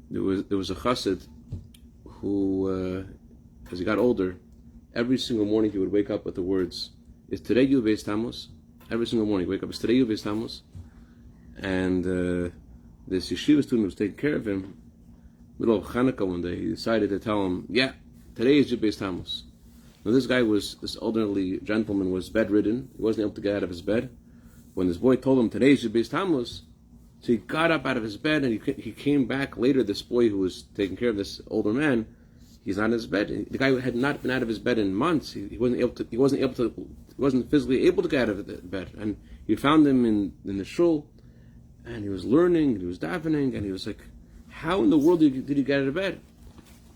there was a chassid who, as he got older, every single morning he would wake up with the words, "Is today Yud Beis Tammuz?" Every single morning, wake up, "Is today Yud Beis Tammuz?" And this yeshiva student who was taking care of him, middle of Hanukkah one day, he decided to tell him, "Yeah, today is Yud Beis Tammuz." Now this elderly gentleman was bedridden. He wasn't able to get out of his bed. When this boy told him, "Today is Yud Beis Tammuz," so he got up out of his bed and he came back later. This boy who was taking care of this older man, he's not in his bed. The guy had not been out of his bed in months. He wasn't physically able to get out of the bed. And he found him in the shul, and he was learning, and he was davening, and he was like, "How in the world did you get out of bed?"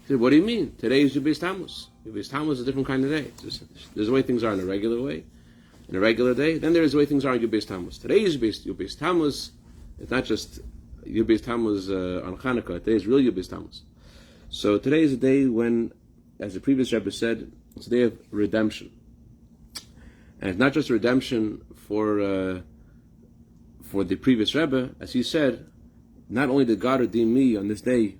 He said, "What do you mean? Today is Yud Beis Tammuz. Yud Beis Tammuz is a different kind of day. There's the way things are in a regular way, in a regular day. Then there's the way things are on Yud Beis Tammuz. Today is Yud Beis Tammuz. It's not just Yud Beis Tammuz on Hanukkah. Today is real Yud Beis Tammuz." So today is a day when, as the previous Rebbe said, it's a day of redemption. And it's not just a redemption for the previous Rebbe, as he said, not only did God redeem me on this day,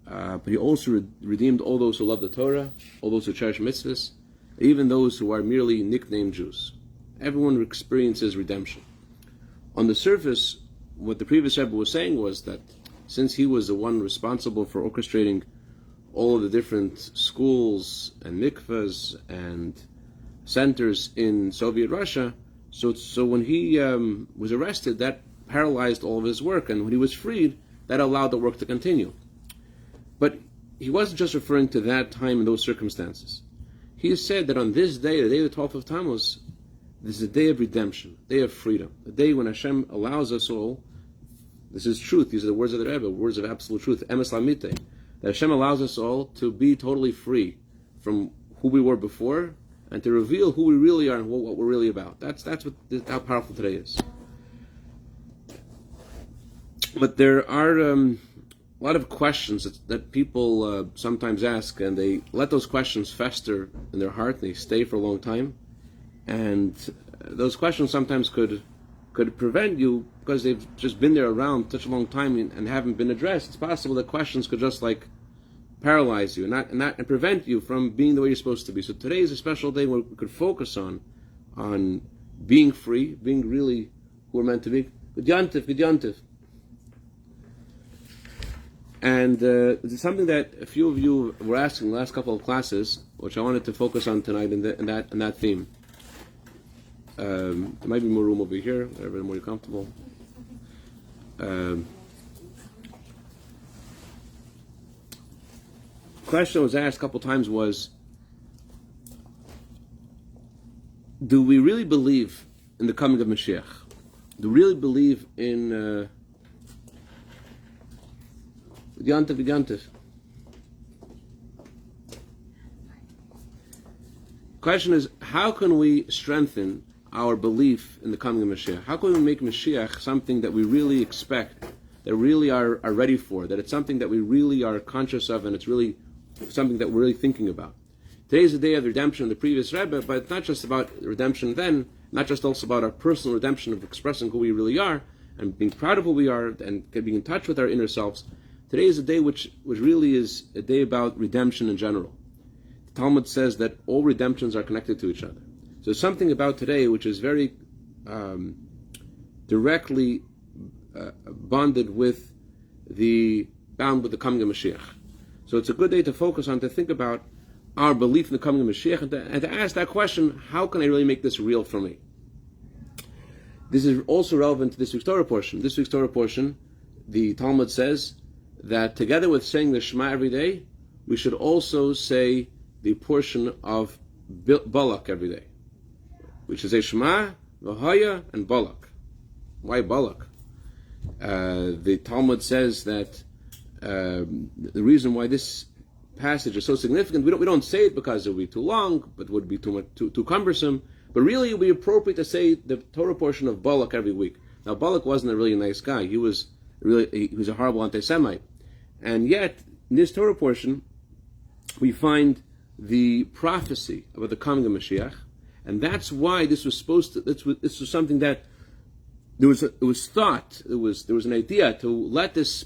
but He also redeemed all those who love the Torah, all those who cherish mitzvahs, even those who are merely nicknamed Jews. Everyone experiences redemption. On the surface, what the previous Rebbe was saying was that since he was the one responsible for orchestrating all of the different schools and mikvahs and centers in Soviet Russia, so when he was arrested, that paralyzed all of his work, and when he was freed, that allowed the work to continue. But he wasn't just referring to that time and those circumstances. He said that on this day, the day of the 12th of Tammuz, this is a day of redemption, a day of freedom, a day when Hashem allows us all. This is truth. These are the words of the Rebbe, words of absolute truth. Emes Lamite. That Hashem allows us all to be totally free from who we were before, and to reveal who we really are and what we're really about. That's how powerful today is. But there are a lot of questions that people sometimes ask, and they let those questions fester in their heart, and they stay for a long time. And those questions sometimes could prevent you, because they've just been there around such a long time and haven't been addressed. It's possible that questions could just paralyze you and prevent you from being the way you're supposed to be. So today is a special day where we could focus on being free, being really who we're meant to be. Good Yantif. And it's something that a few of you were asking in the last couple of classes, which I wanted to focus on tonight in that theme. There might be more room over here, wherever more you're comfortable. Question was asked a couple times was, do we really believe in the coming of Mashiach? Do we really believe in Yantif? Question is, how can we strengthen our belief in the coming of Mashiach? How can we make Mashiach something that we really expect, that really are ready for, that it's something that we really are conscious of, and it's really something that we're really thinking about? Today is the day of the redemption of the previous Rebbe, but it's not just about redemption then, not just also about our personal redemption of expressing who we really are, and being proud of who we are, and being in touch with our inner selves. Today is a day which really is a day about redemption in general. The Talmud says that all redemptions are connected to each other. So there's something about today which is very directly bound with the coming of Mashiach. So it's a good day to focus on, to think about our belief in the coming of Mashiach, and to ask that question, how can I really make this real for me? This is also relevant to this week's Torah portion. This week's Torah portion, the Talmud says that together with saying the Shema every day, we should also say the portion of Balak every day. We should say Shema, Vahaya, and Balak. Why Balak? The Talmud says that the reason why this passage is so significant, we don't say it because it would be too long, but would be too cumbersome. But really, it would be appropriate to say the Torah portion of Balak every week. Now, Balak wasn't a really nice guy. He was a horrible anti-Semite, and yet in this Torah portion, we find the prophecy about the coming of Mashiach, and that's why this was something that there was an idea to let this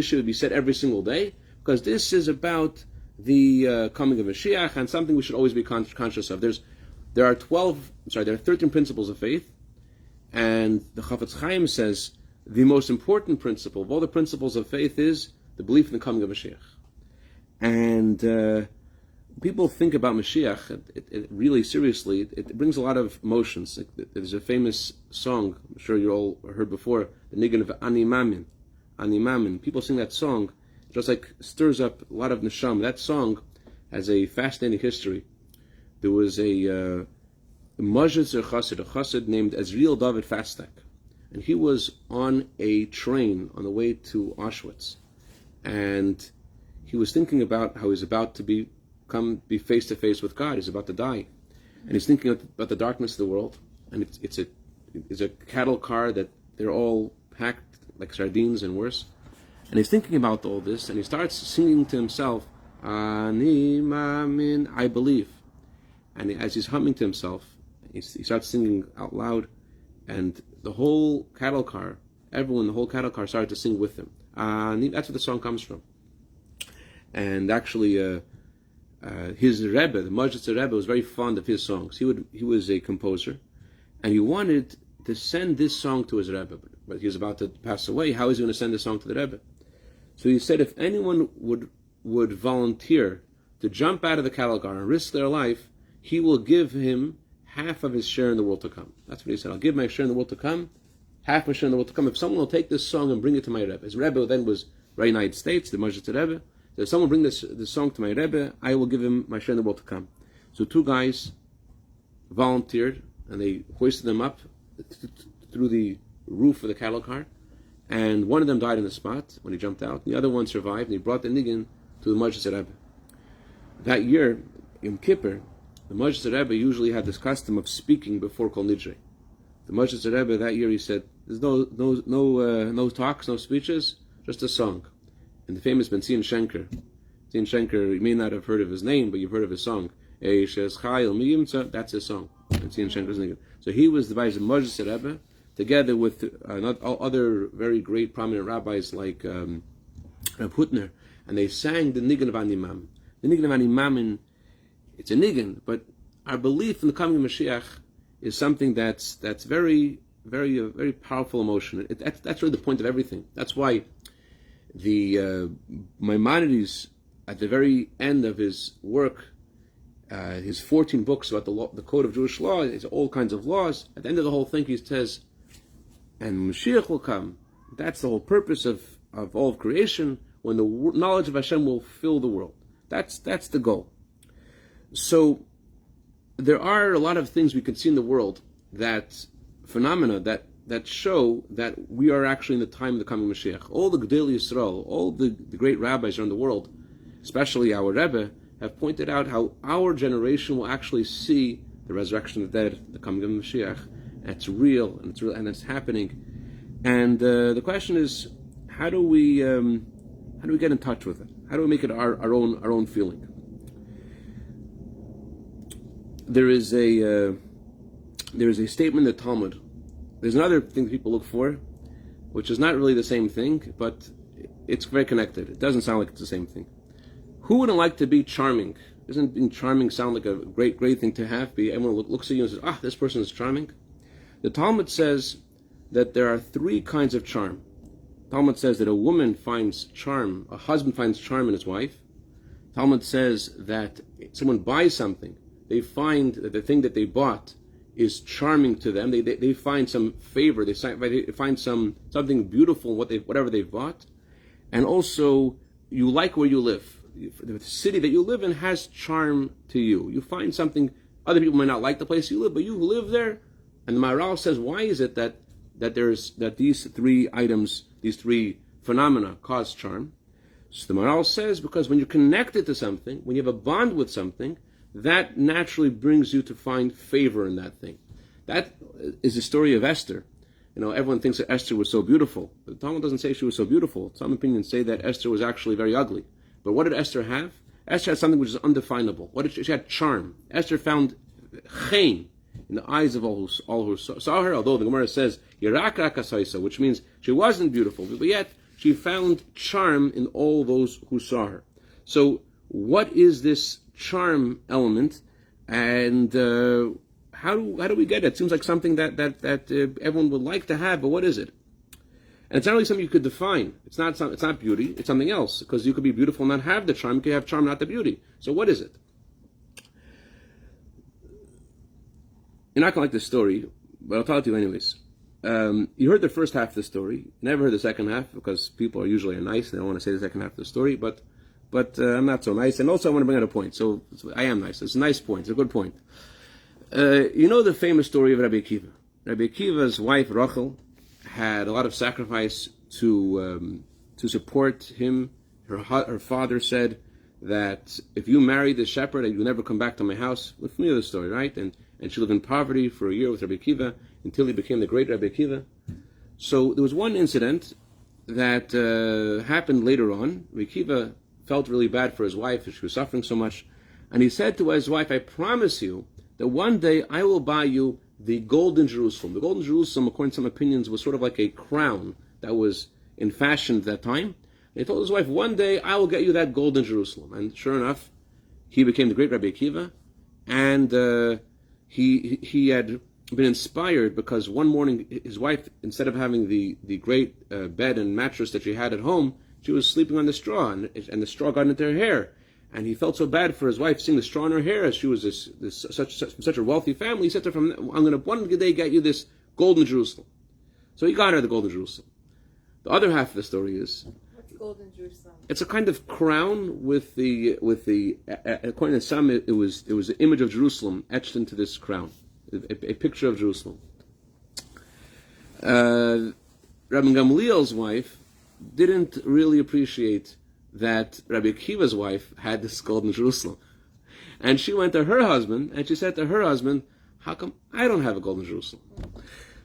should be said every single day, because this is about the coming of Mashiach and something we should always be conscious of. There are 13 principles of faith, and the Chafetz Chaim says the most important principle of all the principles of faith is the belief in the coming of Mashiach. And people think about Mashiach, it really seriously, it brings a lot of emotions. There's a famous song, I'm sure you all heard before, the Nigun of Ani Mamin. Ani Mamin. People sing that song, it just like stirs up a lot of neshama. That song has a fascinating history. There was a Mojitzer Chassid, a Chassid named Ezriel David Fastak, and he was on a train on the way to Auschwitz, and he was thinking about how he's about to be face to face with God. He's about to die, and he's thinking about the darkness of the world. And it's a cattle car that they're all packed like sardines and worse. And he's thinking about all this, and he starts singing to himself, "Ani Mamin, I believe." And as he's humming to himself, he starts singing out loud, and the whole cattle car, everyone in the whole cattle car started to sing with him. That's where the song comes from. And actually, his Rebbe, the Mojitzer Rebbe, was very fond of his songs. He was a composer, and he wanted to send this song to his Rebbe, but he was about to pass away. How is he going to send this song to the Rebbe? So he said, if anyone would volunteer to jump out of the cattle car and risk their life, he will give him half of his share in the world to come. That's what he said. I'll give my share in the world to come, half my share in the world to come. If someone will take this song and bring it to my Rebbe. His Rebbe then was right United States, the Mojitzer Rebbe. So if someone bring this song to my Rebbe, I will give him my share in the world to come. So two guys volunteered, and they hoisted them up through the roof of the cattle car, and one of them died on the spot when he jumped out. The other one survived, and he brought the nigun to the Mojitzer Rebbe. That year, in Kippur, the Mojitzer Rebbe usually had this custom of speaking before Kol Nidre. The Mojitzer Rebbe that year, he said, "There's no talks, no speeches, just a song." And the famous Ben Zion Shenker, you may not have heard of his name, but you've heard of his song. That's his song. Ben Zion Shenker's name. So he was the vice of Mojitzer Rebbe, together with other very great prominent rabbis like Reb Hutner, and they sang the Nigun of Ani Mamin. The Nigun of Ani Mamin, it's a nigun, but our belief in the coming of Mashiach is something that's very, very, very powerful emotion. That's really the point of everything. That's why the Maimonides, at the very end of his work, his 14 books about the code of Jewish law, his all kinds of laws, at the end of the whole thing he says, and Mashiach will come. That's the whole purpose of all of creation, when the knowledge of Hashem will fill the world. That's the goal. So there are a lot of things we can see in the world, that phenomena that show that we are actually in the time of the coming Mashiach. All the Gedolei Yisrael, all the great rabbis around the world, especially our Rebbe, have pointed out how our generation will actually see the resurrection of the dead, the coming of Mashiach, and it's real, and it's happening. And the question is, how do we get in touch with it? How do we make it our own feeling? There is a statement in the Talmud. There's another thing people look for, which is not really the same thing, but it's very connected. It doesn't sound like it's the same thing. Who wouldn't like to be charming? Doesn't being charming sound like a great thing to have? Everyone looks at you and says, this person is charming. The Talmud says that there are three kinds of charm. Talmud says that a woman finds charm, a husband finds charm in his wife. Talmud says that someone buys something, they find that the thing that they bought is charming to them. They find some favor. They find something beautiful in whatever they've bought. And also, you like where you live. The city that you live in has charm to you. You find something, other people might not like the place you live, but you live there. And the Maharal says, why is it that these three items, these three phenomena cause charm? So the Maharal says, because when you're connected to something, when you have a bond with something, that naturally brings you to find favor in that thing. That is the story of Esther. Everyone thinks that Esther was so beautiful. But the Talmud doesn't say she was so beautiful. Some opinions say that Esther was actually very ugly. But what did Esther have? Esther had something which is undefinable. She had charm. Esther found chen in the eyes of all who saw her. Although the Gemara says Yirak Rakasaisa, which means she wasn't beautiful, but yet she found charm in all those who saw her. So, what is this charm element, and how do we get it? It seems like something that everyone would like to have, but what is it? And it's not really something you could define. It's not beauty. It's something else, because you could be beautiful and not have the charm. You could have charm, not the beauty. So what is it? You're not going to like this story, but I'll tell it to you anyways. You heard the first half of the story. You never heard the second half, because people are usually nice. They don't want to say the second half of the story, but I'm not so nice. And also I want to bring out a point. So I am nice. It's a nice point. It's a good point. You know the famous story of Rabbi Akiva. Rabbi Akiva's wife, Rachel, had a lot of sacrifice to support him. Her father said that if you marry the shepherd, you'll never come back to my house. We're familiar with the story, right? And she lived in poverty for a year with Rabbi Akiva until he became the great Rabbi Akiva. So there was one incident that happened later on. Rabbi Akiva felt really bad for his wife, she was suffering so much, and he said to his wife, I promise you that one day I will buy you the Golden Jerusalem. The Golden Jerusalem, according to some opinions, was sort of like a crown that was in fashion at that time. And he told his wife, one day I will get you that Golden Jerusalem. And sure enough, he became the great Rabbi Akiva, and he had been inspired because one morning his wife, instead of having the great bed and mattress that she had at home, she was sleeping on the straw, and the straw got into her hair. And he felt so bad for his wife seeing the straw in her hair, as she was such a wealthy family. He said to her, I'm going to one day get you this Golden Jerusalem. So he got her the Golden Jerusalem. The other half of the story is, what's Golden Jerusalem? It's a kind of crown with the according to some, it was the image of Jerusalem etched into this crown, a picture of Jerusalem. Rabbi Gamliel's wife didn't really appreciate that Rabbi Akiva's wife had this Golden Jerusalem. And she went to her husband, and she said to her husband, how come I don't have a Golden Jerusalem?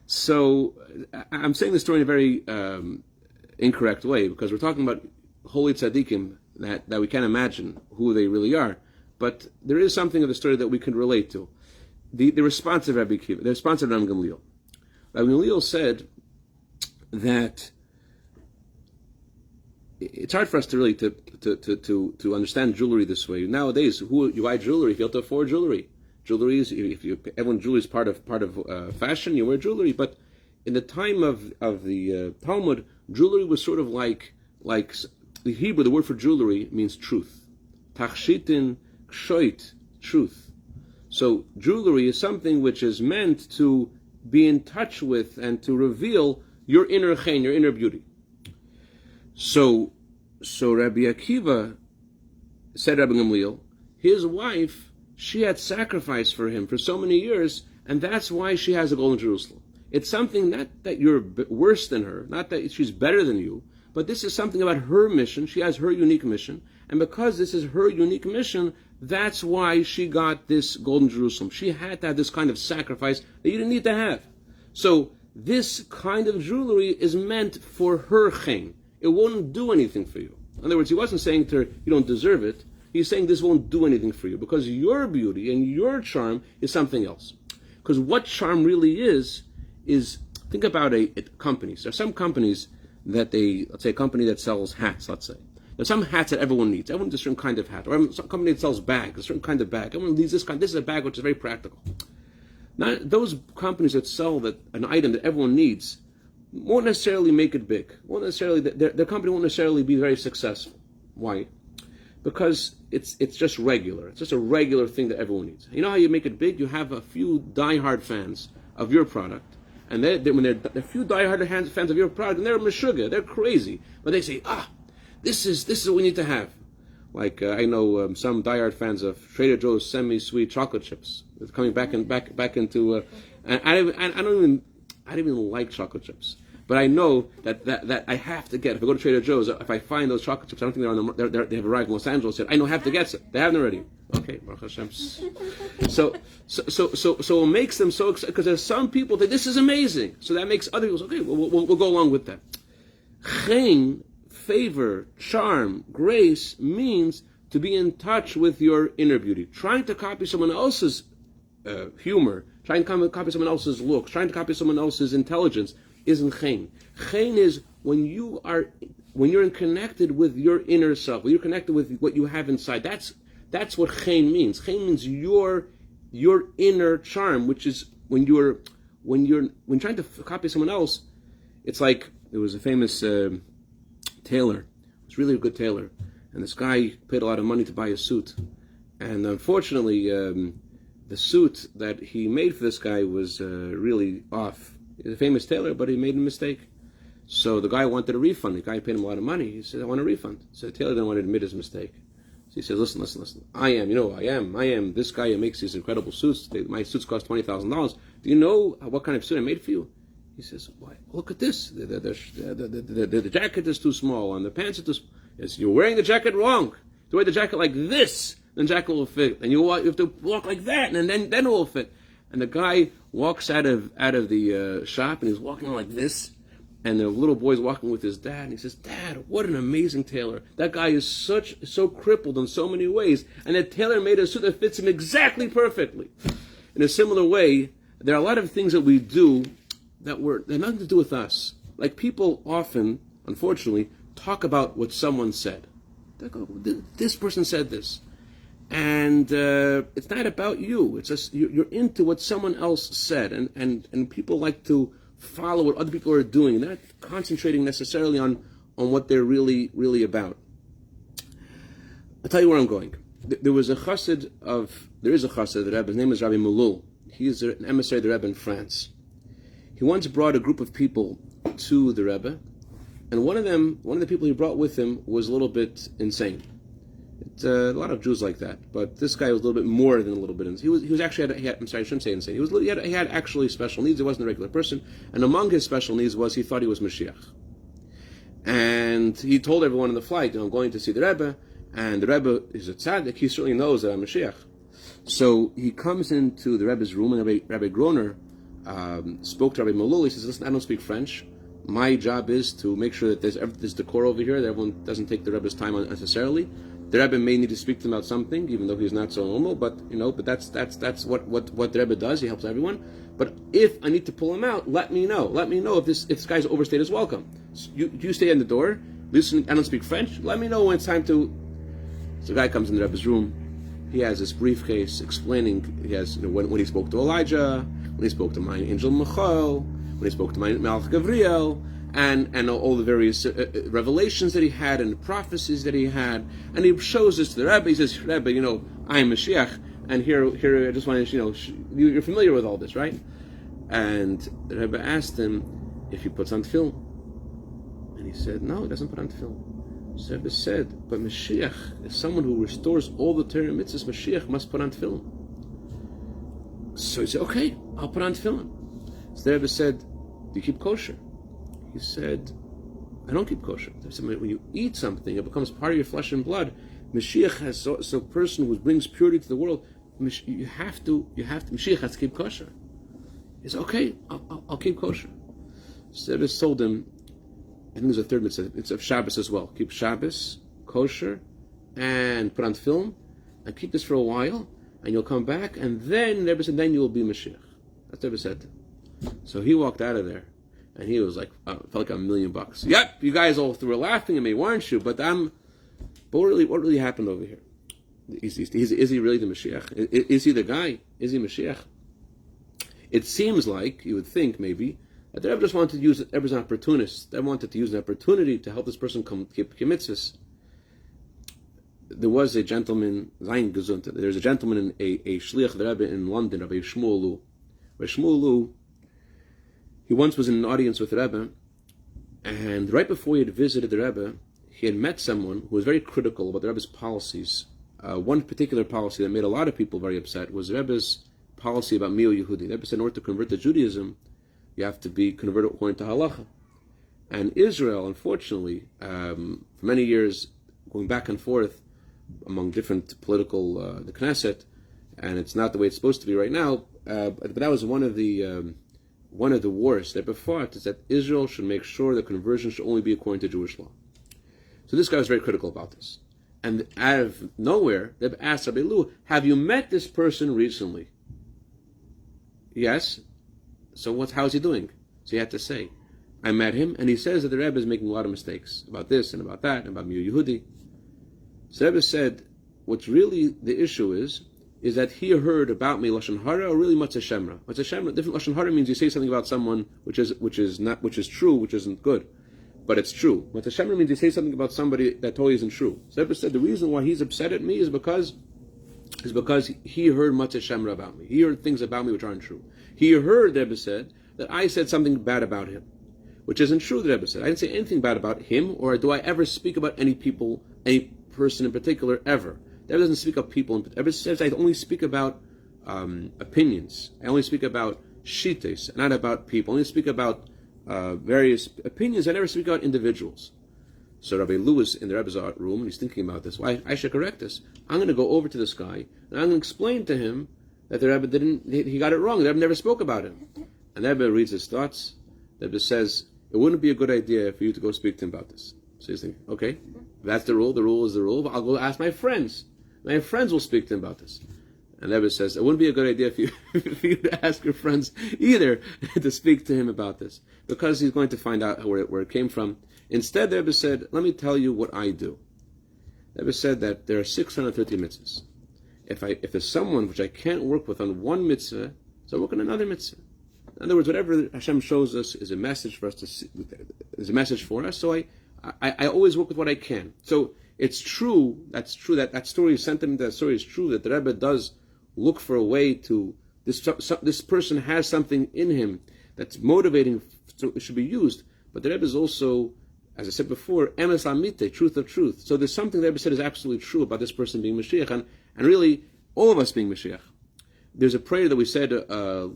So, I'm saying this story in a very incorrect way, because we're talking about holy tzaddikim that we can't imagine who they really are. But there is something of the story that we can relate to. The response of Rabbi Akiva, the response of Rabbi Gamliel. Rabbi Gamliel said that it's hard for us to really to understand jewelry this way nowadays. Who you buy jewelry if you have to afford jewelry? Jewelry is everyone jewelry is part of fashion. You wear jewelry, but in the time of the Talmud, jewelry was sort of like the Hebrew. The word for jewelry means truth. Tachshitin kshoit, truth. So jewelry is something which is meant to be in touch with and to reveal your inner chen, your inner beauty. So Rabbi Akiva said, Rabbi Gamliel, his wife, she had sacrificed for him for so many years, and that's why she has a Golden Jerusalem. It's something not that you're worse than her, not that she's better than you, but this is something about her mission. She has her unique mission, and because this is her unique mission, that's why she got this Golden Jerusalem. She had to have this kind of sacrifice that you didn't need to have. So this kind of jewelry is meant for her chen. It won't do anything for you. In other words, he wasn't saying to her, you don't deserve it. He's saying this won't do anything for you, because your beauty and your charm is something else. Because what charm really is think about companies. There are some companies that let's say a company that sells hats, let's say. There's some hats that everyone needs. Everyone needs a certain kind of hat. Or some company that sells bags, a certain kind of bag. Everyone needs this kind. This is a bag which is very practical. Now, those companies that sell an item that everyone needs won't necessarily make it big. Their company won't necessarily be very successful. Why? Because it's just regular. It's just a regular thing that everyone needs. You know how you make it big? You have a few diehard fans of your product, and when they're a few diehard fans of your product, and they're meshuggah, they're crazy, but they say, this is what we need to have. Like I know some diehard fans of Trader Joe's semi-sweet chocolate chips. It's coming back into. And I don't even like chocolate chips, but I know that I have to get. If I go to Trader Joe's, if I find those chocolate chips, I don't think they have arrived in Los Angeles yet. I know I have to get it. They haven't already. Okay, Baruch Hashem. So it makes them so excited, because there's some people that this is amazing. So that makes other people okay. We'll go along with that. Chen, favor, charm, grace means to be in touch with your inner beauty. Trying to copy someone else's humor, trying to copy someone else's looks, trying to copy someone else's intelligence isn't chen. Chen is when you're connected with your inner self, when you're connected with what you have inside. That's what chen means. Chen means your inner charm, which is when trying to copy someone else. It's like there was a famous tailor. He was really a good tailor, and this guy paid a lot of money to buy a suit, and unfortunately, the suit that he made for this guy was really off. He's a famous tailor, but he made a mistake. So the guy wanted a refund. The guy paid him a lot of money. He said, "I want a refund." So the tailor didn't want to admit his mistake. So he says, listen. I am this guy who makes these incredible suits. My suits cost $20,000. Do you know what kind of suit I made for you? He says, "Why? Look at this. The jacket is too small, and the pants are too small." You're wearing the jacket wrong. To wear the jacket like this, then the jacket will fit. And you have to walk like that, and then it will fit. And the guy walks out of the shop, and he's walking like this. And the little boy's walking with his dad, and he says, "Dad, what an amazing tailor. That guy is so crippled in so many ways, and that tailor made a suit that fits him exactly perfectly." In a similar way, there are a lot of things that we do that have nothing to do with us. Like people often, unfortunately, talk about what someone said. They go, "This person said this." And it's not about you. It's just you're into what someone else said, and people like to follow what other people are doing. They're not concentrating necessarily on what they're really about. I'll tell you where I'm going. There is a chassid, the Rebbe. His name is Rabbi Mulul. He is an emissary of the Rebbe in France. He once brought a group of people to the Rebbe, and one of the people he brought with him was a little bit insane. It's a lot of Jews like that, but this guy was a little bit more than a little bit insane. He was actually I'm sorry, I shouldn't say insane. He had actually special needs. He wasn't a regular person, and among his special needs was he thought he was Mashiach. And he told everyone on the flight, "I'm going to see the Rebbe," and the Rebbe is a tzaddik. He certainly knows that I'm Mashiach. So he comes into the Rebbe's room, and Rabbi Groner spoke to Rabbi Malul. He says, "Listen, I don't speak French. My job is to make sure that there's decor over here, that everyone doesn't take the Rebbe's time unnecessarily. The Rebbe may need to speak to him about something, even though he's not so normal, but that's what the Rebbe does. He helps everyone. But if I need to pull him out, let me know. Let me know if this guy's overstayed his welcome. So you stay in the door. Listen, I don't speak French. Let me know when it's time to." So the guy comes in the Rebbe's room. He has this briefcase explaining. He has when he spoke to Elijah, when he spoke to my angel Michael, when he spoke to my Malach Gabriel, and all the various revelations that he had and prophecies that he had, and he shows this to the Rebbe. He says, "Rebbe, I am Mashiach, and here I just want to, you're familiar with all this, right?" And the Rebbe asked him if he puts on tefillin, and he said, "No, he doesn't put on tefillin." So the Rebbe said, "But Mashiach is someone who restores all the Torah mitzvahs. Mashiach must put on tefillin." So he said, "Okay, I'll put on tefillin." So the Rebbe said, "Do you keep kosher?" He said, "I don't keep kosher." They said, "When you eat something, it becomes part of your flesh and blood. Mashiach has so a person who brings purity to the world. You have to. Mashiach has to keep kosher." He said, "Okay, I'll keep kosher." So they told him, I think there's a third mitzvah. It's of Shabbos as well. Keep Shabbos, kosher, and put on tefillin, and keep this for a while, and you'll come back, and then the Rebbe said, "Then you will be Mashiach." That's what the Rebbe said. So he walked out of there. And he was like, felt like $1 million. Yep, you guys all were laughing at me, weren't you? But what really happened over here? Is he really the Mashiach? Is he the guy? Is he Mashiach? It seems like, you would think maybe, that the Rebbe just wanted to use it. Rebbe's an opportunist. They wanted to use an opportunity to help this person keep mitzvahs. There was a gentleman, Zayin Gesund, there's a gentleman, a shliach of the Rebbe in London, Rabbi Shmuel Lu. Rabbi Shmuel Lu, he once was in an audience with the Rebbe, and right before he had visited the Rebbe, he had met someone who was very critical about the Rebbe's policies. One particular policy that made a lot of people very upset was the Rebbe's policy about Mio Yehudi. The Rebbe said in order to convert to Judaism, you have to be converted according to halacha. And Israel, unfortunately, for many years, going back and forth among different political, the Knesset, and it's not the way it's supposed to be right now, but that was one of the wars that fought, is that Israel should make sure that conversion should only be according to Jewish law. So this guy was very critical about this. And out of nowhere, they asked Rabbi Lu, "Have you met this person recently?" Yes. So how is he doing? So he had to say, I met him, and he says that the Rebbe is making a lot of mistakes about this and about that, and about Mir Yehudi. So the Rebbe said, what's really the issue is that he heard about me Lashon Hara, or really Matzah Shemra. Matzah Shemra, different Lashon Hara means you say something about someone which is true, which isn't good, but it's true. Matzah Shemra means you say something about somebody that totally isn't true. So the Rebbe said the reason why he's upset at me is because he heard Matzah Shemra about me. He heard things about me which aren't true. He heard, the Rebbe said, that I said something bad about him, which isn't true, the Rebbe said. I didn't say anything bad about him, or do I ever speak about any person in particular, ever. The Rebbe doesn't speak of people. The Rebbe says I only speak about opinions. I only speak about shittos, not about people. I only speak about various opinions. I never speak about individuals. So Rabbi Lewis in the Rebbe's room, he's thinking about this. Why I should correct this. I'm going to go over to this guy and I'm going to explain to him that the Rebbe he got it wrong. The Rebbe never spoke about him. And the Rebbe reads his thoughts. The Rebbe says, it wouldn't be a good idea for you to go speak to him about this. So he's thinking, okay, that's the rule. The rule is the rule. I'll go ask my friends. My friends will speak to him about this. And the Rebbe says, it wouldn't be a good idea for you to ask your friends either to speak to him about this, because he's going to find out where it came from. Instead, the Rebbe said, let me tell you what I do. The Rebbe said that there are 630 mitzvahs. If there's someone which I can't work with on one mitzvah, so I work on another mitzvah. In other words, whatever Hashem shows us is a message for us to see, is a message for us. So I always work with what I can. So it's true. That's true. That story sentiment. That story is true. That the Rebbe does look for a way to this person has something in him that's motivating, so it should be used. But the Rebbe is also, as I said before, emes amite, truth of truth. So there's something the Rebbe said is absolutely true about this person being Mashiach, and really all of us being Mashiach. There's a prayer that we said a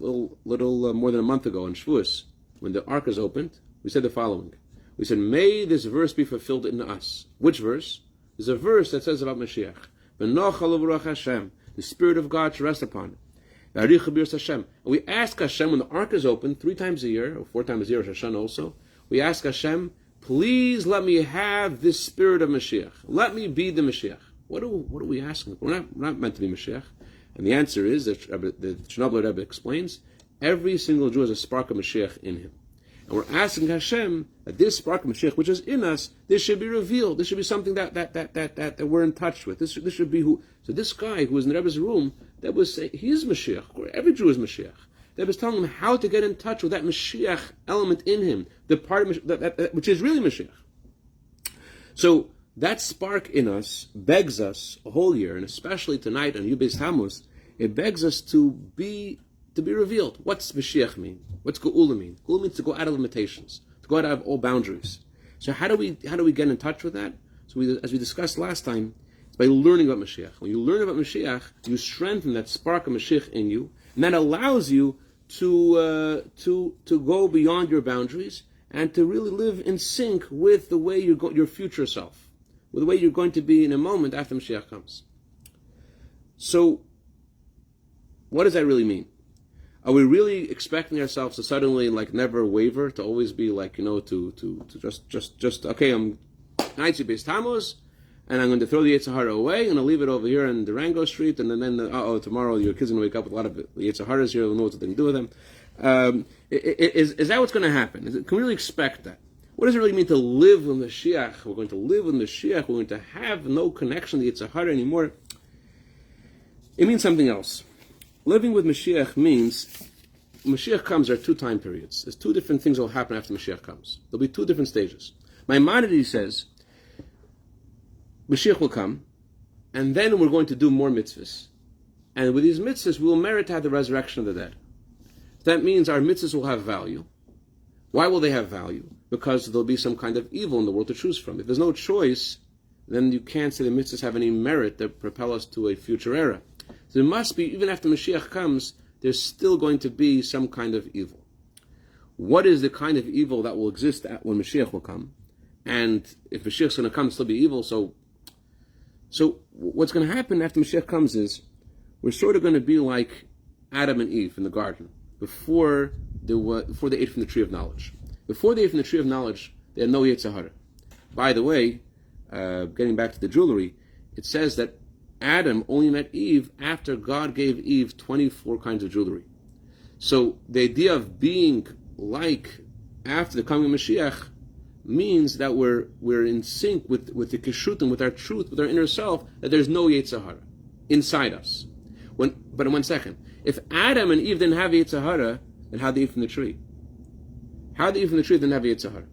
little more than a month ago on Shavuos, when the Ark is opened. We said the following. We said, may this verse be fulfilled in us. Which verse? There's a verse that says about Mashiach. Hashem, the Spirit of God should rest upon it. And we ask Hashem, when the Ark is opened 3 times a year, or 4 times a year, Rosh Hashanah also, we ask Hashem, please let me have this Spirit of Mashiach. Let me be the Mashiach. What are we asking? We're not meant to be Mashiach. And the answer is, the Chernobyl Rebbe explains, every single Jew has a spark of Mashiach in him. And we're asking Hashem that this spark of Mashiach, which is in us, this should be revealed. This should be something that we're in touch with. This should be who. So this guy who was in the Rebbe's room, that was saying, he is Mashiach. Every Jew is Mashiach. That was telling him how to get in touch with that Mashiach element in him, the part of Mashiach, which is really Mashiach. So that spark in us begs us a whole year, and especially tonight on Yud Beis Tammuz, it begs us to be revealed. What's Mashiach mean? What's Geula mean? Geula means to go out of limitations, to go out of all boundaries. So how do we get in touch with that? So as we discussed last time, it's by learning about Mashiach. When you learn about Mashiach, you strengthen that spark of Mashiach in you, and that allows you to go beyond your boundaries and to really live in sync with the way your future self, with the way you're going to be in a moment after Mashiach comes. So, what does that really mean? Are we really expecting ourselves to suddenly never waver, to always be to just okay, I'm tonight's Yud Beis Tammuz, and I'm going to throw the Yetzer Hara away, and I'll leave it over here in Durango Street, and then tomorrow your kids are going to wake up with a lot of Yetzer Haras here, they'll know what to do with them. Is that what's going to happen? Can we really expect that? What does it really mean to live with Mashiach? We're going to live with Mashiach. We're going to have no connection to Yetzer Hara anymore. It means something else. Living with Mashiach means Mashiach comes, there are 2 time periods. There's 2 different things that will happen after Mashiach comes. There'll be 2 different stages. Maimonides says, Mashiach will come, and then we're going to do more mitzvahs. And with these mitzvahs, we will merit to have the resurrection of the dead. That means our mitzvahs will have value. Why will they have value? Because there'll be some kind of evil in the world to choose from. If there's no choice, then you can't say the mitzvahs have any merit that propel us to a future era. So there must be, even after Mashiach comes, there's still going to be some kind of evil. What is the kind of evil that will exist when Mashiach will come? And if Mashiach's going to come, still be evil. So what's going to happen after Mashiach comes is, we're sort of going to be like Adam and Eve in the garden before they ate from the tree of knowledge. Before they ate from the tree of knowledge, they had no Yetzer Hara. By the way, getting back to the jewelry, it says that Adam only met Eve after God gave Eve 24 kinds of jewelry. So the idea of being like after the coming of Mashiach means that we're in sync with the Kishutim, with our truth, with our inner self, that there's no Yetzer Hara inside us. But in 1 second, if Adam and Eve didn't have Yetzer Hara, then how did they eat from the tree? How did they eat from the tree if they didn't have Yetzer Hara?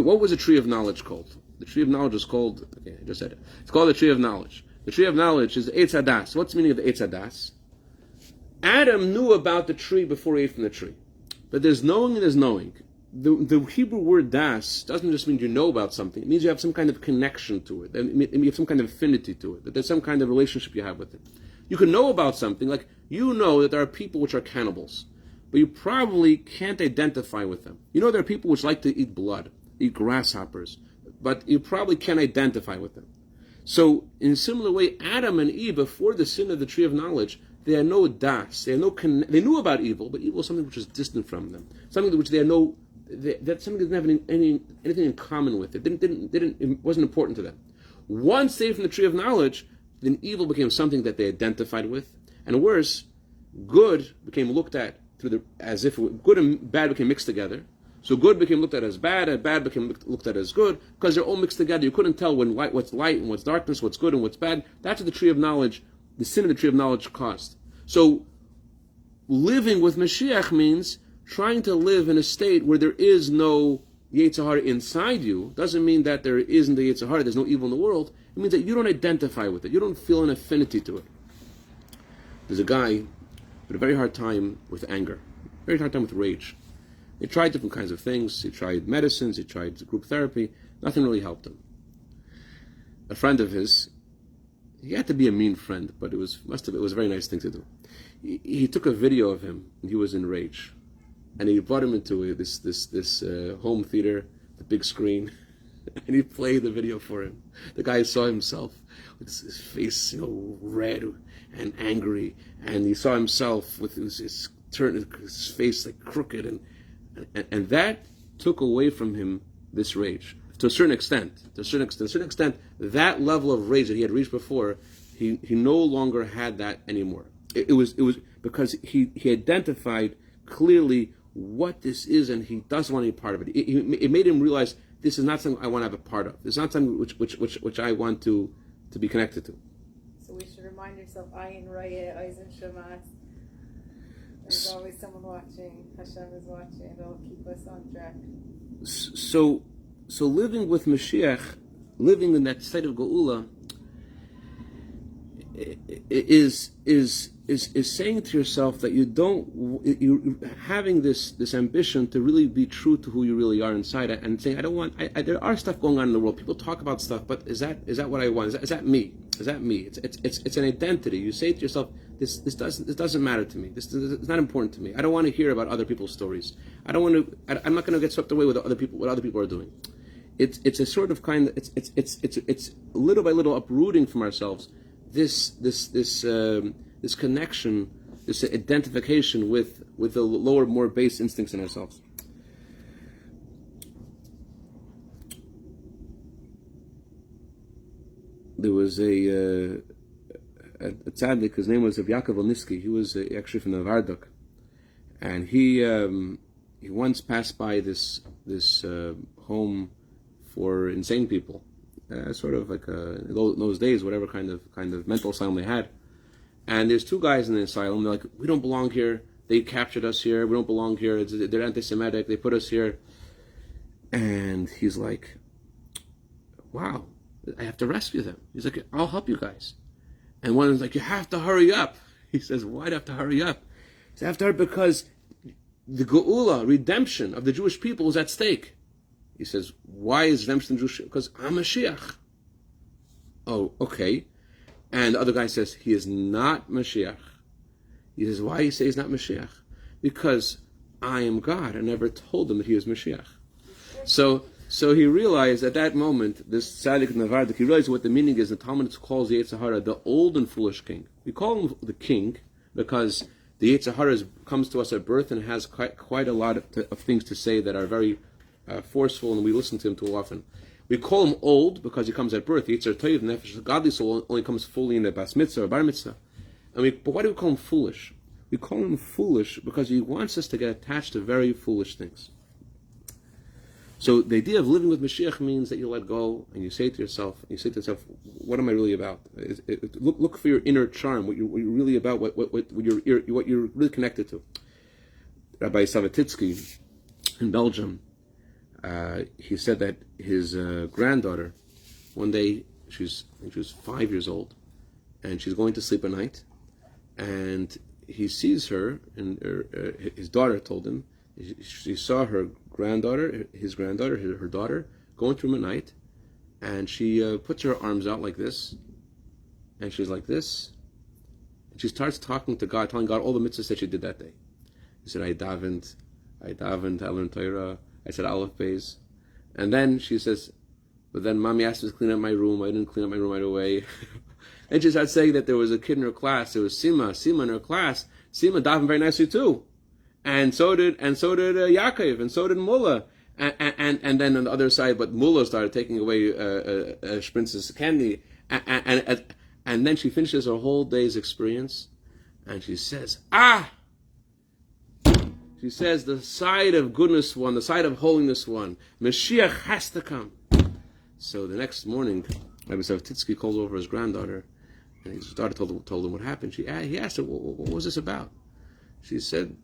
What was the tree of knowledge called? The tree of knowledge is called, okay, I just said it. It's called the tree of knowledge. The tree of knowledge is the Eitz Hadas. What's the meaning of the Eitz Hadas? Adam knew about the tree before he ate from the tree. But there's knowing and there's knowing. The Hebrew word das doesn't just mean you know about something. It means you have some kind of connection to it. You have some kind of affinity to it. That there's some kind of relationship you have with it. You can know about something, like you know that there are people which are cannibals, but you probably can't identify with them. You know there are people which like to eat blood, eat grasshoppers, but you probably can't identify with them. So, in a similar way, Adam and Eve, before the sin of the tree of knowledge, they had no das. They had they knew about evil, but evil was something which was distant from them. Something which they had no. That something didn't have anything in common with it. It wasn't important to them. Once they ate from the tree of knowledge, then evil became something that they identified with, and worse, good became looked at as if good and bad became mixed together. So good became looked at as bad, and bad became looked at as good, because they're all mixed together. You couldn't tell what's light and what's darkness, what's good and what's bad. That's what the tree of knowledge, the sin of the tree of knowledge caused. So living with Mashiach means trying to live in a state where there is no Yetzer Hara inside you. Doesn't mean that there isn't the Yetzer Hara, there's no evil in the world. It means that you don't identify with it. You don't feel an affinity to it. There's a guy with a very hard time with anger, very hard time with rage. He tried different kinds of things. He tried medicines. He tried group therapy. Nothing really helped him. A friend of his, he had to be a mean friend, but it was a very nice thing to do. He took a video of him, and he was in rage, and he brought him into this home theater, the big screen, and he played the video for him. The guy saw himself with his face, red and angry, and he saw himself with his face like crooked, and that took away from him this rage to a certain extent. To a certain extent, that level of rage that he had reached before, he no longer had that anymore. It was because he identified clearly what this is, and he doesn't want any part of it. It made him realize this is not something I want to have a part of. It's not something which I want to be connected to. So we should remind yourself, Ayin Raya, Eisen Shamas. There's always someone watching. Hashem is watching. They'll keep us on track. So living with Mashiach, living in that state of Geula, is saying to yourself that you having this ambition to really be true to who you really are inside, and saying there are stuff going on in the world. People talk about stuff, but is that what I want? Is that me? Is that me? It's an identity. You say to yourself, this doesn't matter to me. This is not important to me. I don't want to hear about other people's stories. I'm not going to get swept away with what other people are doing. It's a sort of kind of it's little by little uprooting from ourselves this connection, this identification with the lower, more base instincts in ourselves. There was a tzaddik, his name was Yaakov Olniski. He was actually from the Vardok, and he once passed by this home for insane people, sort of like in those days, whatever kind of mental asylum they had. And there's two guys in the asylum. They're like, we don't belong here. They captured us here. We don't belong here. They're anti-Semitic. They put us here. And he's like, wow, I have to rescue them. He's like, I'll help you guys. And one is like, you have to hurry up. He says, why do I have to hurry up? He says, I have to hurry because the Geula, redemption of the Jewish people is at stake. He says, why is redemption of the Jewish people? Because I'm Mashiach. Oh, okay. And the other guy says, he is not Mashiach. He says, why do you say he's not Mashiach? Because I am God. I never told him that he was Mashiach. So he realized at that moment, this tzaddik Navardik, he realized what the meaning is. The Talmud calls the Yetzer Hara the old and foolish king. We call him the king because the Yetzer Hara comes to us at birth and has quite a lot of things to say that are very forceful, and we listen to him too often. We call him old because he comes at birth. Yetzer Toiv, nefesh, godly soul, only comes fully in the bas mitzvah or bar mitzvah. But why do we call him foolish? We call him foolish because he wants us to get attached to very foolish things. So the idea of living with Mashiach means that you let go and you say to yourself, what am I really about? Look for your inner charm, what you're really about, what you're really connected to. Rabbi Savatitsky in Belgium, he said that his granddaughter, one day, she was 5 years old, and she's going to sleep at night, and he sees her, and his daughter told him, she saw her daughter, her daughter, going through him at night, and she puts her arms out like this, and she's like this, and she starts talking to God, telling God all the mitzvahs that she did that day. He said, I davened, I learned Torah, I said Aleph Beis, and then she says, but then Mommy asked me to clean up my room, I didn't clean up my room right away. And she started saying that there was a kid in her class, there was Sima in her class, Sima davened very nicely too. And so did Yaakov, and so did Mullah, and then on the other side, but Mullah started taking away Princess candy, and then she finishes her whole day's experience, and she says, she says, the side of goodness one, the side of holiness one, Mashiach has to come. So the next morning, Rabbi Savatitsky calls over his granddaughter, and his daughter told him what happened. He asked her, what was this about? She said,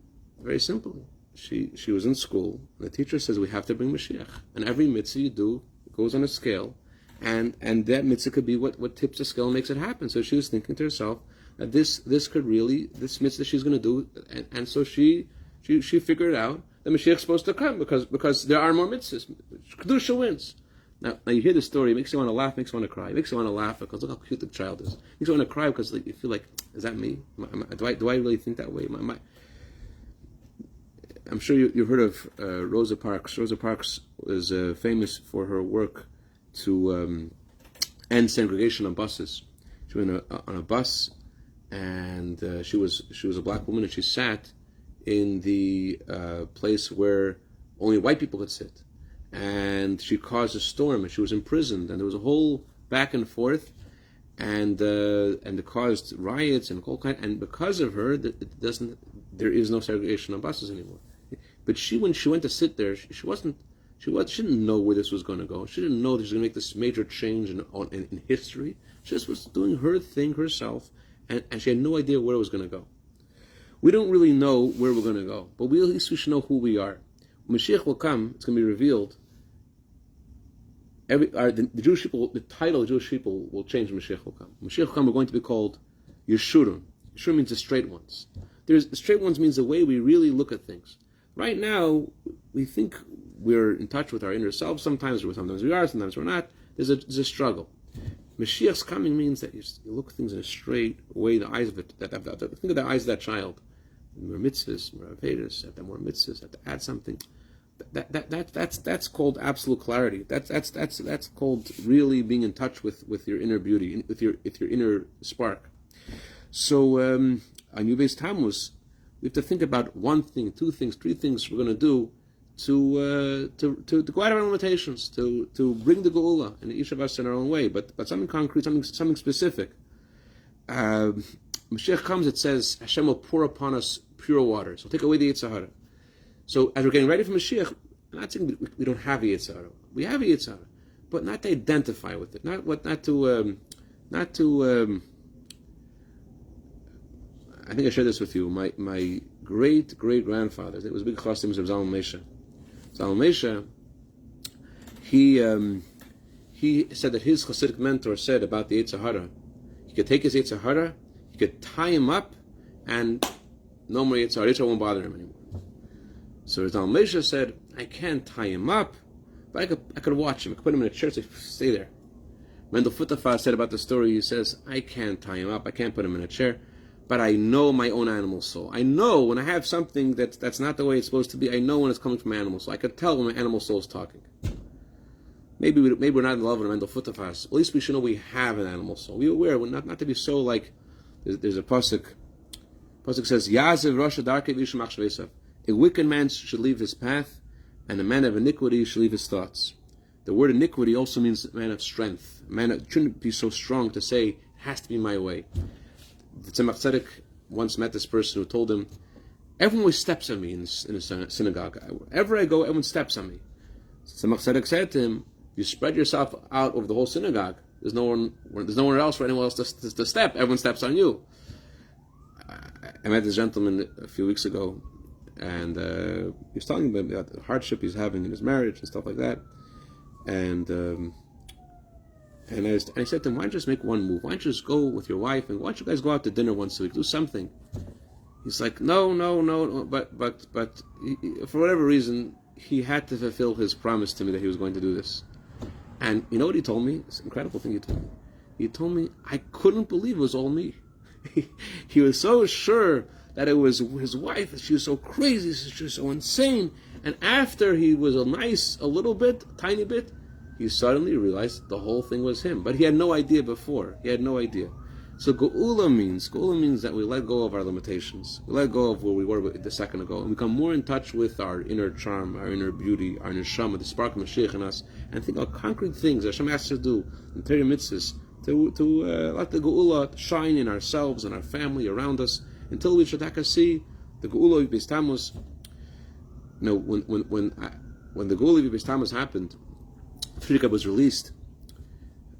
very simply, she was in school, and the teacher says we have to bring Mashiach, and every mitzvah you do goes on a scale, and that mitzvah could be what tips the scale and makes it happen. So she was thinking to herself that this mitzvah she's going to do, and so she figured out that Mashiach is supposed to come because there are more mitzvahs. Kedusha wins. Now you hear the story, it makes you want to laugh, makes you want to cry. It makes you want to laugh because look how cute the child is. It makes you want to cry because you feel like, is that me? Do I really think that way? I'm sure you've heard of Rosa Parks. Rosa Parks was famous for her work to end segregation on buses. She went on a bus, and she was a black woman, and she sat in the place where only white people could sit. And she caused a storm, and she was imprisoned, and there was a whole back and forth, and it caused riots and all kind. And because of her, there is no segregation on buses anymore. But when she went to sit there, she didn't know where this was going to go. She didn't know that she was going to make this major change in history. She just was doing her thing herself, and she had no idea where it was going to go. We don't really know where we're going to go, but at least we should know who we are. When Mashiach will come, it's going to be revealed. The Jewish people, the title of Jewish people will change when Mashiach will come. When Mashiach will come, we're going to be called Yeshurun. Yeshurun means the straight ones. The straight ones means the way we really look at things. Right now, we think we're in touch with our inner self. Sometimes we are, sometimes we're not. There's a struggle. Mashiach's coming means that you look at things in a straight way. The eyes of it. Think of the eyes of that child. More mitzvahs, more avedas. Have more mitzvahs. Have to add something. That's called absolute clarity. That's called really being in touch with your inner beauty, with your inner spark. So on Yud Beis Tammuz, we have to think about one thing, two things, three things we're going to do to go out of our limitations, to bring the Geula, and each of us in our own way, but something concrete, something specific. Mashiach comes, it says, Hashem will pour upon us pure waters. He'll take away the Yetzer Hara. So as we're getting ready for Mashiach, I'm not saying we don't have a Yetzer Hara. We have a Yetzer Hara, but not to identify with it, not to. I think I shared this with you. My great grandfather, it was a big chassid of Zalman Moshe. Zalman Moshe, he said that his Hasidic mentor said about the Yetzer Hara, he could take his Yetzer Hara, he could tie him up, and no more Yetzer Hara. Yetzer Hara won't bother him anymore. So Zalman Moshe said, I can't tie him up, but I could watch him. I could put him in a chair, say, stay there. Mendel Futerfas said about the story, he says, I can't tie him up, I can't put him in a chair, but I know my own animal soul. I know when I have something that's not the way it's supposed to be, I know when it's coming from my animal soul. I could tell when my animal soul is talking. Maybe we're not in love with Mendel Futerfas. At least we should know we have an animal soul. We're aware, not to be so like, there's a pasuk. Pasuk says, Yazev Rasha Darkei V'Yishmach Shveisav. A wicked man should leave his path, and a man of iniquity should leave his thoughts. The word iniquity also means a man of strength. A man that shouldn't be so strong to say, it has to be my way. The Tzemach Tzedek once met this person who told him, everyone always steps on me in a synagogue. Wherever I go, everyone steps on me. Tzemach Tzedek said to him, you spread yourself out over the whole synagogue. There's nowhere else for anyone else to step. Everyone steps on you. I met this gentleman a few weeks ago, and he was telling me about the hardship he's having in his marriage and stuff like that. And I said to him, why don't you just make one move? Why don't you just go with your wife, and why don't you guys go out to dinner once a week? Do something. He's like, no. But for whatever reason, he had to fulfill his promise to me that he was going to do this. And you know what he told me? It's an incredible thing he told me. He told me, I couldn't believe it was all me. He was so sure that it was his wife. She was so crazy. She was so insane. And after he was tiny bit, he suddenly realized the whole thing was him. But he had no idea before. He had no idea. So Geula means that we let go of our limitations. We let go of where we were a second ago, and become more in touch with our inner charm, our inner beauty, our neshama, the spark of Mashiach in us, and think of concrete things that Hashem asks us to do in Torah mitzvahs to let the Geula shine in ourselves and our family around us until we should see the Geula Beis Tammuz. You know, when the Geula Beis Tammuz happened, Friedrich was released.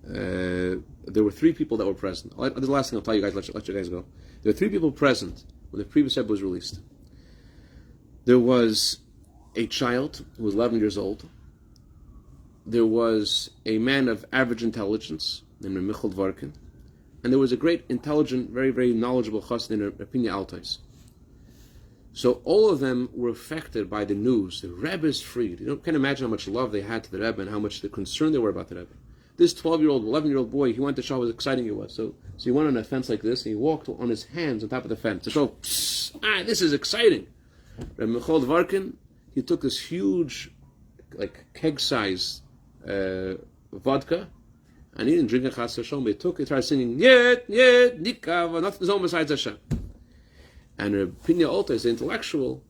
There were 3 people that were present. This is the last thing I'll tell you guys. Let you guys go. There were 3 people present when the previous Rebbe was released. There was a child who was 11 years old. There was a man of average intelligence named Michael Dvorkin, and there was a great, intelligent, very, very knowledgeable chassid named Rapinya Altais. So all of them were affected by the news. The Rebbe is freed. You can't imagine how much love they had to the Rebbe and how much the concern they were about the Rebbe. This 12-year-old, 11-year-old boy, he went to show how exciting it was. So he went on a fence like this, and he walked on his hands on top of the fence to show, this is exciting. Rabbi Michael Dvorkin, he took this huge, like keg-size vodka, and he didn't drink it chas Hashem, but he started singing, Yet, Nikav, nothing's home besides Hashem. And Rabbi Pinya Altais, the intellectual,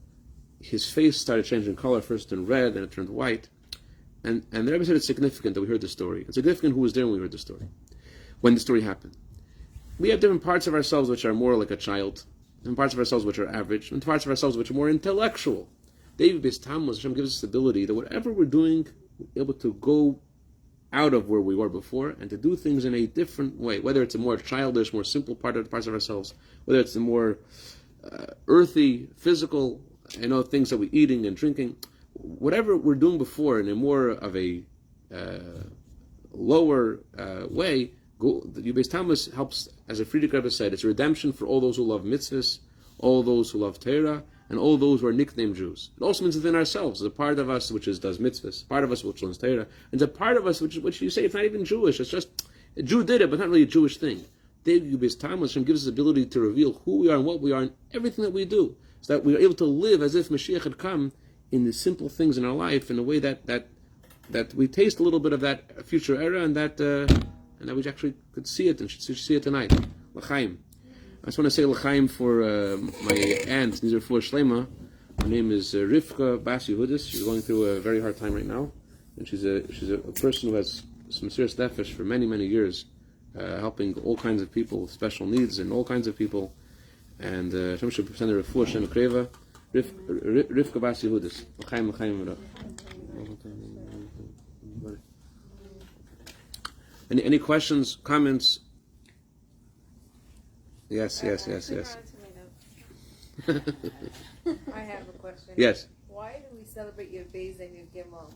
his face started changing color, first turned red, then it turned white. And the Rebbe said it's significant that we heard the story. It's significant who was there when we heard the story, when the story happened. We have different parts of ourselves which are more like a child, and parts of ourselves which are average, and parts of ourselves which are more intellectual. David Beis Tammuz, Hashem gives us the ability that whatever we're doing, we're able to go out of where we were before and to do things in a different way. Whether it's a more childish, more simple parts of ourselves, whether it's the more earthy, physical, things that we're eating and drinking. Whatever we're doing before in a more of a lower way, the Beis Tammuz helps, as a Friedrich Rebbe said, it's a redemption for all those who love mitzvahs, all those who love Torah, and all those who are nicknamed Jews. It also means within ourselves. There's a part of us which does mitzvahs, part of us which learns Torah, and there's a part of us which you say it's not even Jewish. It's just a Jew did it, but not really a Jewish thing. David Beis Tammuz gives us the ability to reveal who we are and what we are in everything that we do, so that we are able to live as if Mashiach had come in the simple things in our life in a way that we taste a little bit of that future era, and that we actually could see it and should see it tonight. L'chaim. I just want to say l'chaim for my aunt, Nizar Fuhr Shlema. Her name is Rivka Bas Yehudis. She's going through a very hard time right now, and she's a person who has some serious nefesh for many, many years, helping all kinds of people with special needs and all kinds of people. And Hashem should send her Refuah Shem Kreva. Rivka Bas Yehudis. L'chaim. Any questions, comments? Yes. I have a question. Yes. Why do we celebrate Yud Beis and Yud Gimel?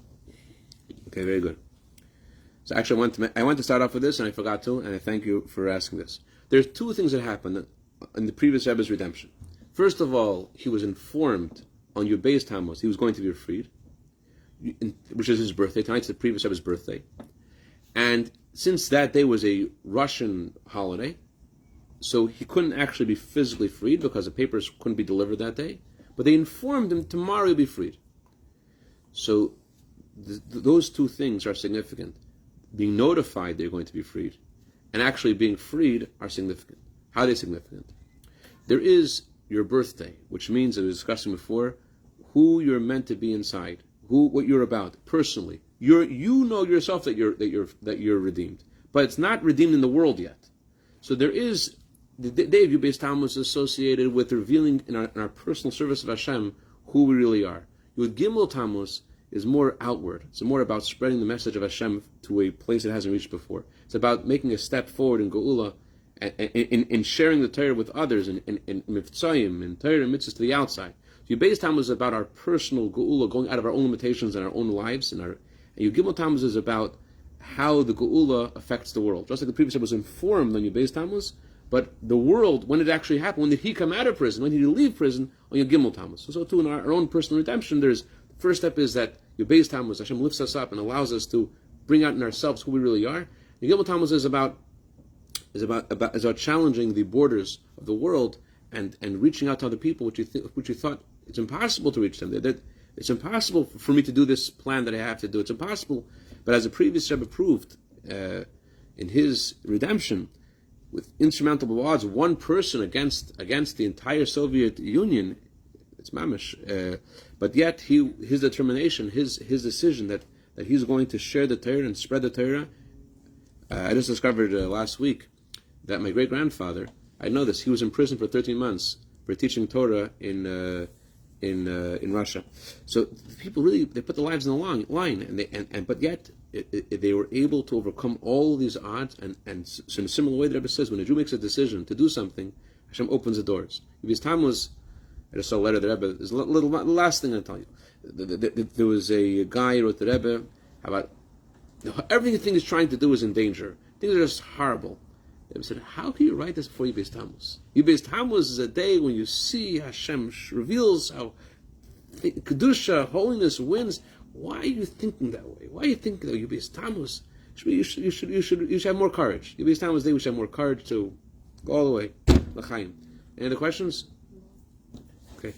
Okay, very good. So actually, I want to start off with this, and I forgot to, and I thank you for asking this. There's 2 things that happened in the previous Rebbe's redemption. First of all, he was informed on Yud Beis Tammuz he was going to be freed, which is his birthday. Tonight's the previous Rebbe's birthday. And since that day was a Russian holiday, so he couldn't actually be physically freed because the papers couldn't be delivered that day. But they informed him tomorrow he'll be freed. So those 2 things are significant. Being notified they're going to be freed and actually being freed are significant. How are they significant? There is your birthday, which means, as we were discussing before, who you're meant to be inside, what you're about personally. You know yourself that you're redeemed, but it's not redeemed in the world yet. So there is the day of Yud Beis Tammuz is associated with revealing in our personal service of Hashem who we really are. Yud Gimel Tammuz is more outward. It's more about spreading the message of Hashem to a place it hasn't reached before. It's about making a step forward in Geula, in sharing the Torah with others, in Mivtzayim, in Torah and Mitzvahs to the outside. So Yud Beis Tammuz is about our personal Geula, going out of our own limitations and our own lives. And Yud Gimel Tammuz is about how the Geula affects the world. Just like the previous was informed on Yud Beis Tammuz, but the world, when it actually happened, when did he come out of prison, when did he leave prison, on Yud Gimel Tammuz. So too in our own personal redemption, the first step is that Yud Beis Tammuz, Hashem lifts us up and allows us to bring out in ourselves who we really are. Yud Gimel Tammuz is about challenging the borders of the world and reaching out to other people, which you thought it's impossible to reach them. That it's impossible for me to do this plan that I have to do. It's impossible. But as the previous Rebbe proved in his redemption, with insurmountable odds, one person against the entire Soviet Union, it's mamish. But yet his determination, his decision that he's going to share the Torah and spread the Torah. I just discovered last week that my great grandfather, I know this, he was in prison for 13 months for teaching Torah in Russia. So people really, they put their lives on the line, but yet they were able to overcome all these odds. And so in a similar way, the Rebbe says, when a Jew makes a decision to do something, Hashem opens the doors. His time was, I just saw a letter of the Rebbe. There's the last thing I'll tell you. There was a guy who wrote the Rebbe about everything he's trying to do is in danger. Things are just horrible. They said, how can you write this before Yud Beis Tammuz? Yud Beis Tammuz is a day when you see Hashem reveals how Kedusha, holiness wins. Why are you thinking that way? Why are you thinking that Yud Beis Tammuz? You should have more courage. Yud Beis Tammuz day we should have more courage to go all the way. L'chaim. Any other questions? Okay.